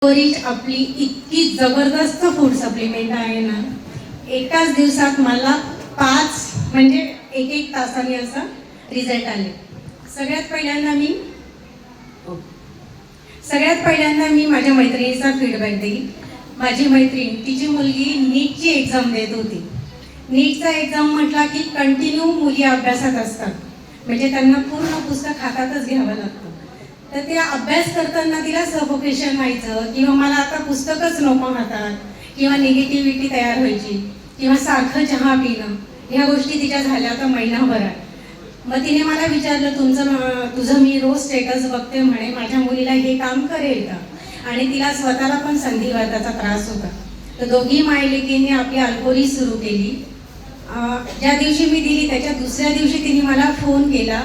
कोरिच आपली इतकी जबरदस्त फूड सप्लिमेंट आहे ना, एकाच दिवसात मला 5 म्हणजे एक एक तासाने असा रिझल्ट आले. सगळ्यात पहिल्यांदा मी माझ्या मैत्रिणीचा फीडबॅक देईल. माझी मैत्रीण तिची मुलगी नीटची एक्झाम देत होती. नीटचा एक्झाम म्हटला की कंटिन्यू मुली अभ्यासात असतात, म्हणजे त्यांना पूर्ण पुस्तक हातातच घ्यावं लागतं. तर त्या अभ्यास करताना तिला सफोकेशन व्हायचं, किंवा मला आता पुस्तकच नको हातात, किंवा निगेटिव्हिटी तयार व्हायची, किंवा सारखं चहा पिणं, ह्या गोष्टी तिच्या झाल्या होत्या महिनाभरात. मग तिने मला विचारलं, तुझं मी रोज स्टेटस बघते म्हणे, माझ्या मुलीला हे काम करेल का? आणि तिला स्वतःला पण संधिवाताचा त्रास होता. तर दोघी मायलेकींनी आपली अल्कोहोली सुरू केली. ज्या दिवशी मी दिली त्याच्या दुसऱ्या दिवशी तिने मला फोन केला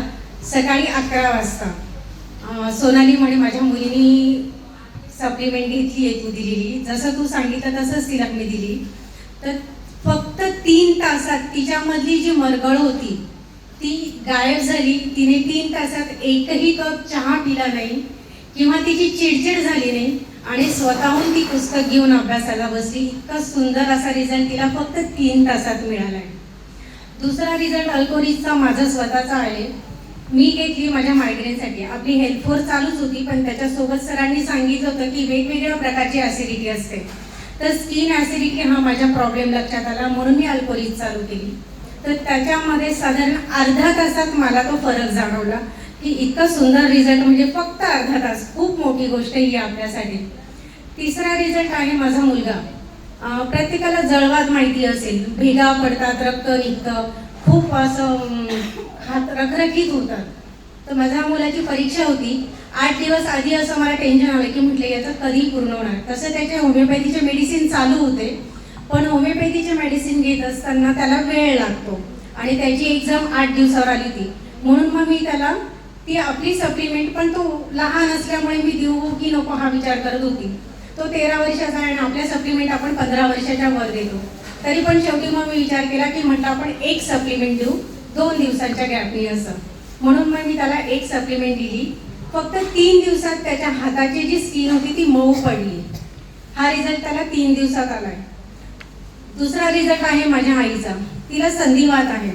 सकाळी 11 वाजता. सोनाली म्हणे, माझ्या मुलीनी सप्लिमेंट घेतली आहे तू दिलेली, जसं तू सांगितलं तसंच तिला मी दिली. तर फक्त 3 तासात तिच्यामधली जी मरगळ होती ती गायब झाली. तिने 3 तासात एकही कप चहा पिला नाही, किंवा तिची चिडचिड झाली नाही, आणि स्वतःहून ती पुस्तक घेऊन अभ्यासाला बसली. इतका सुंदर असा रिझल्ट तिला फक्त 3 तासात मिळाला आहे. दुसरा रिझल्ट अल्कोहोलिकचा माझा स्वतःचा आहे. मी घेतली माझ्या मायग्रेनसाठी. आपली हेल्थ फोर्स चालूच होती, पण त्याच्यासोबत सरांनी सांगितलं होतं की वेगवेगळ्या प्रकारची ॲसिडिटी असते. तर स्किन ॲसिडिटी हा माझा प्रॉब्लेम लक्षात आला, म्हणून मी अल्कोहोलिक चालू केली. तर त्याच्यामध्ये साधारण अर्ध्या तासात मला तो फरक जाणवला की इतका सुंदर रिझल्ट, म्हणजे फक्त अर्धा तास, खूप मोठी गोष्ट ही आपल्यासाठी. तिसरा रिझल्ट आहे माझा मुलगा. प्रत्येकाला जळवाद माहिती असेल, भेगा पडतात, रक्त निघतं, खूप असं हात रखरखीत होतात. तर माझ्या मुलाची परीक्षा होती. 8 दिवस आधी असं मला टेन्शन आलं की म्हटलं याचं कधी पूर्ण होणार. तसं त्याचे होमिओपॅथीचे मेडिसिन चालू होते, पण होमिओपॅथीचे मेडिसिन घेत असताना त्याला वेळ लागतो, आणि त्याची एक्झाम 8 दिवसावर आली होती. म्हणून मग मी त्याला ती आपली सप्लिमेंट, पण तो लहान असल्यामुळे मी देऊ की नको हा विचार करत होती. तो 13 वर्षाचा आहे, आणि आपल्या सप्लिमेंट आपण 15 वर्षाच्या वर देतो. तरी पण शेवटी मग मी विचार केला की म्हटलं आपण एक सप्लिमेंट देऊ 2 दिवसांच्या गॅपनी असं. म्हणून मग मी त्याला एक सप्लिमेंट दिली. फक्त 3 दिवसात त्याच्या हाताची जी स्किन होती ती मऊ पडली. हा रिझल्ट त्याला 3 दिवसात आलाय. दुसरा रिझल्ट आहे माझ्या आईचा. तिला संधिवात आहे.